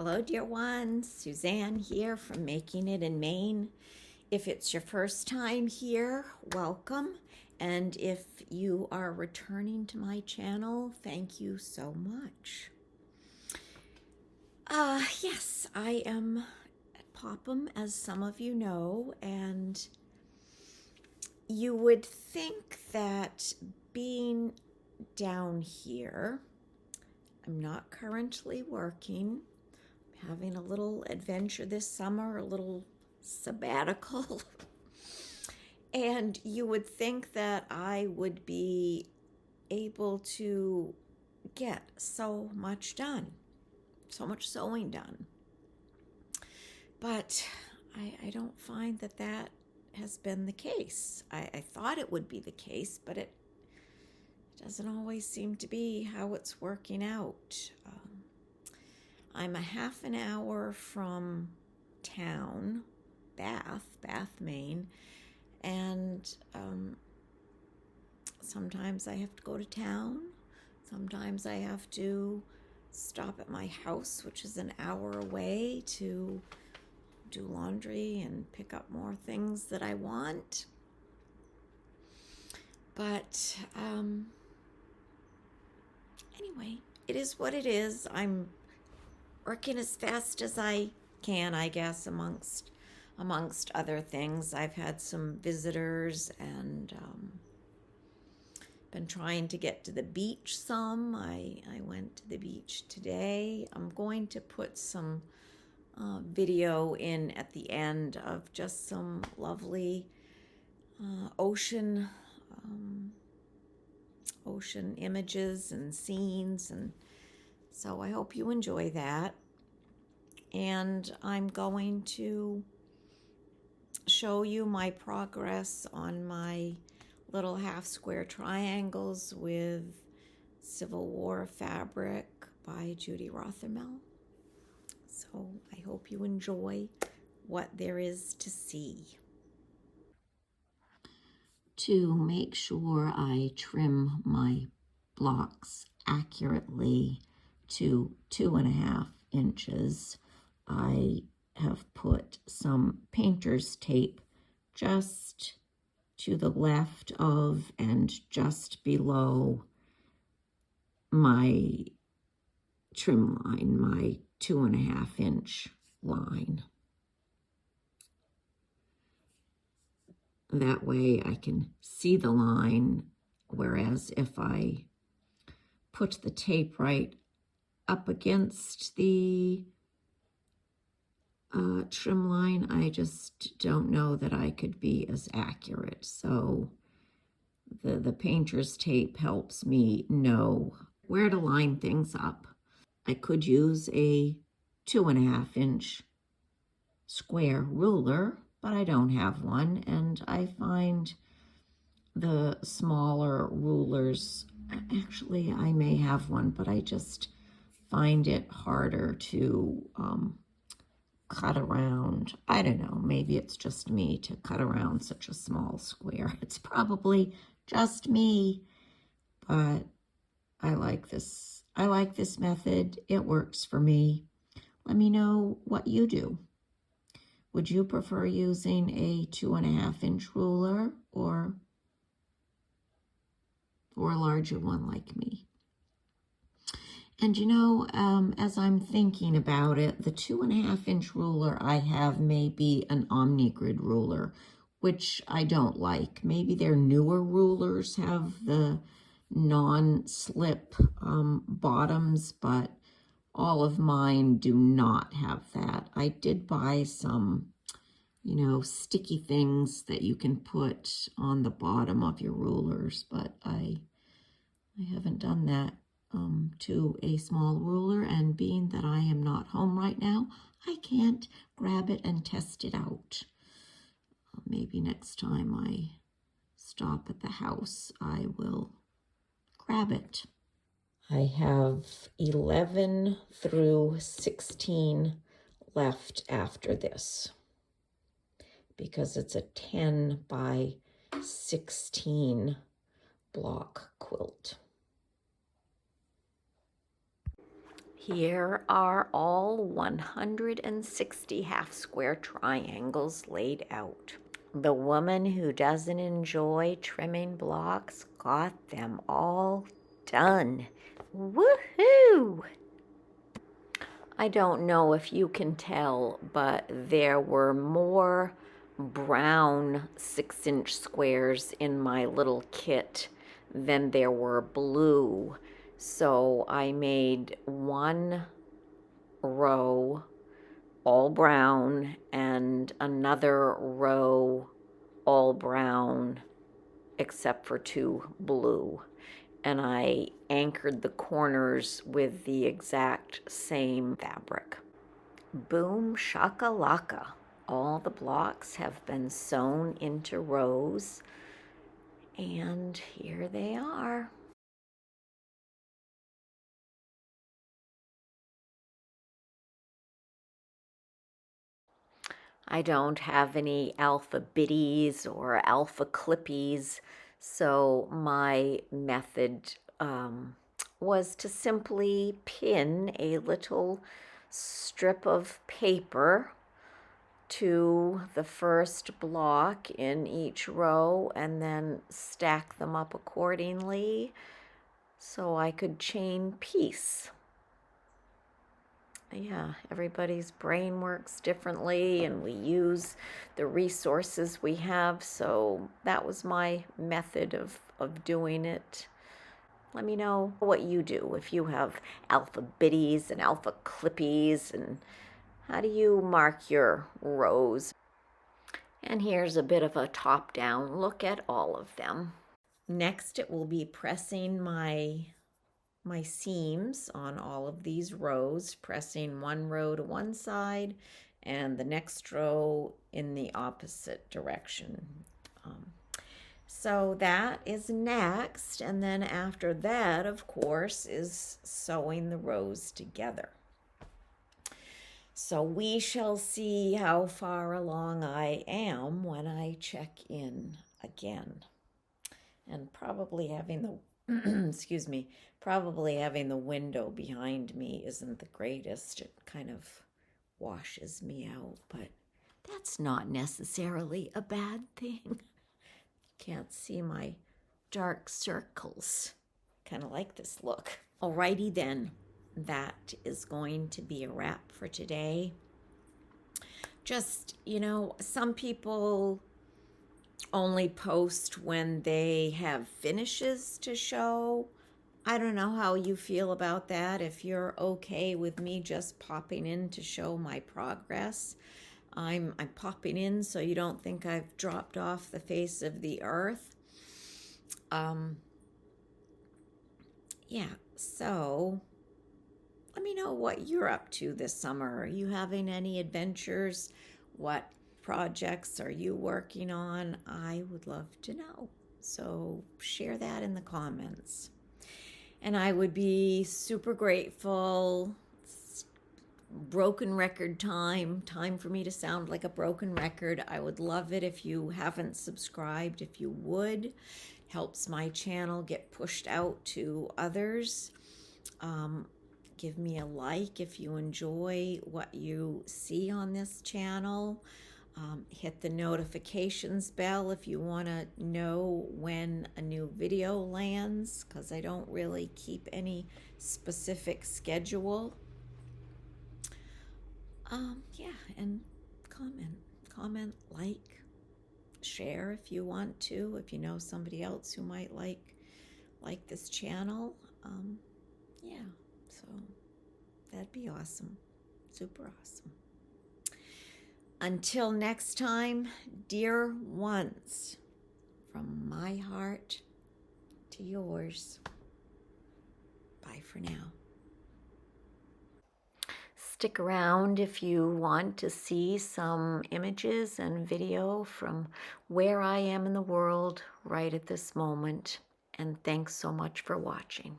Hello, dear ones. Suzanne here from Making It in Maine. If it's your first time here, welcome. And if you are returning to my channel, thank you so much. Yes, I am at Popham, as some of you know, and you would think that being down here, I'm not currently working, having a little adventure this summer, a little sabbatical. And you would think that I would be able to get so much done, so much sewing done. But I don't find that that has been the case. I thought it would be the case, but it doesn't always seem to be how it's working out. I'm a half an hour from town, Bath, Maine, and sometimes I have to go to town. Sometimes I have to stop at my house, which is an hour away, to do laundry and pick up more things that I want. But anyway, it is what it is. I'm working as fast as I can, I guess, amongst other things. I've had some visitors and been trying to get to the beach some. I went to the beach today. I'm going to put some video in at the end of just some lovely ocean images and scenes, and so I hope you enjoy that. And I'm going to show you my progress on my little half square triangles with Civil War fabric by Judie Rothermel. So I hope you enjoy what there is to see. To make sure I trim my blocks accurately to 2.5 inches, I have put some painter's tape just to the left of and just below my trim line, my 2.5 inch line. That way I can see the line, whereas if I put the tape right up against the trim line, I just don't know that I could be as accurate. So the painter's tape helps me know where to line things up. I could use a 2.5 inch square ruler, but I don't have one, and I find the smaller rulers, actually I may have one, but I just find it harder to cut around. I don't know, maybe it's just me to cut around such a small square. It's probably just me, but I like this method. It works for me. Let me know what you do. Would you prefer using a 2.5 inch ruler or a larger one like me? And you know, as I'm thinking about it, the 2.5 inch ruler I have may be an omni-grid ruler, which I don't like. Maybe their newer rulers have the non-slip bottoms, but all of mine do not have that. I did buy some, you know, sticky things that you can put on the bottom of your rulers, but I haven't done that to a small ruler, and being that I am not home right now, I can't grab it and test it out. Maybe next time I stop at the house, I will grab it. I have 11 through 16 left after this, because it's a 10 by 16 block quilt. Here are all 160 half-square triangles laid out. The woman who doesn't enjoy trimming blocks got them all done. Woohoo! I don't know if you can tell, but there were more brown 6-inch squares in my little kit than there were blue. So I made one row all brown and another row all brown except for 2 blue. And I anchored the corners with the exact same fabric. Boom shakalaka. All the blocks have been sewn into rows, and here they are. I don't have any alpha bitties or alpha clippies, so my method was to simply pin a little strip of paper to the first block in each row and then stack them up accordingly so I could chain piece. Yeah, everybody's brain works differently and we use the resources we have, so that was my method of doing it. Let me know what you do, if you have alpha bitties and alpha clippies, and how do you mark your rows? And here's a bit of a top-down look at all of them. Next, it will be pressing my seams on all of these rows, pressing one row to one side and the next row in the opposite direction. So that is next, and then after that, of course, is sewing the rows together. So we shall see how far along I am when I check in again. And probably having the excuse me, probably having the window behind me isn't the greatest. It kind of washes me out, but that's not necessarily a bad thing. Can't see my dark circles. Kind of like this look. Alrighty then, that is going to be a wrap for today. Just, some people only post when they have finishes to show. I don't know how you feel about that. If you're okay with me just popping in to show my progress, I'm popping in so you don't think I've dropped off the face of the earth. Yeah, so let me know what you're up to this summer. Are you having any adventures? What projects are you working on? I would love to know. So share that in the comments. And I would be super grateful. It's broken record time for me to sound like a broken record. I would love it if you haven't subscribed, if you would. Helps my channel get pushed out to others. Give me a like if you enjoy what you see on this channel. Hit the notifications bell if you want to know when a new video lands, because I don't really keep any specific schedule. Yeah, and comment, like, share if you want to, if you know somebody else who might like this channel. Yeah, so that'd be awesome. Super awesome. Until next time, dear ones, from my heart to yours, bye for now. Stick around if you want to see some images and video from where I am in the world right at this moment. And thanks so much for watching.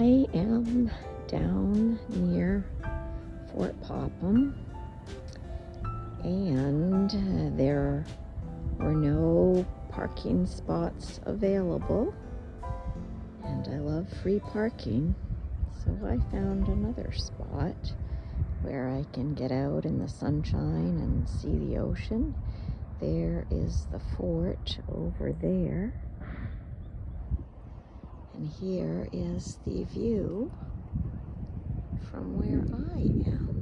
I am down near Fort Popham, and there were no parking spots available, and I love free parking, so I found another spot where I can get out in the sunshine and see the ocean. There is the fort over there, and here is the view from where I am.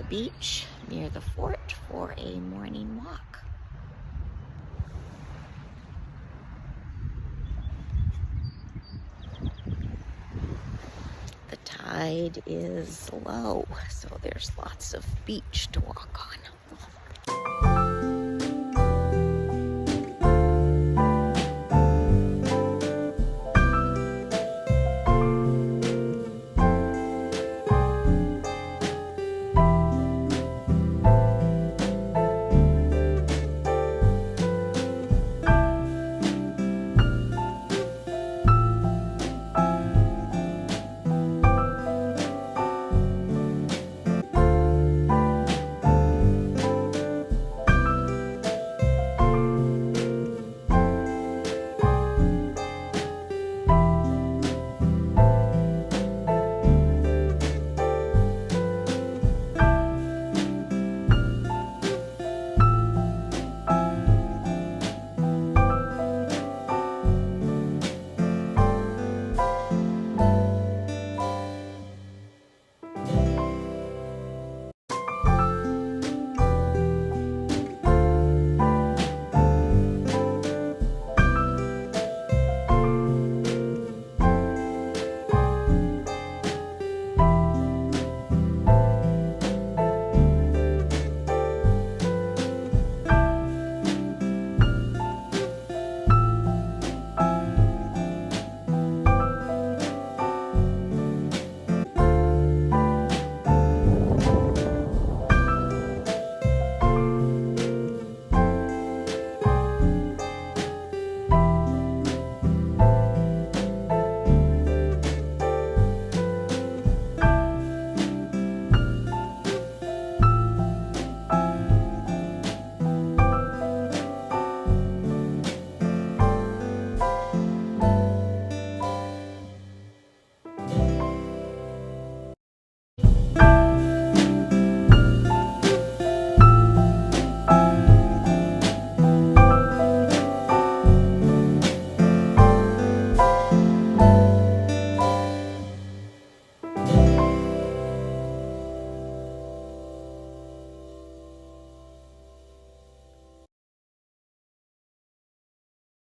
beach near the fort for a morning walk. The tide is low, so there's lots of beach to walk on.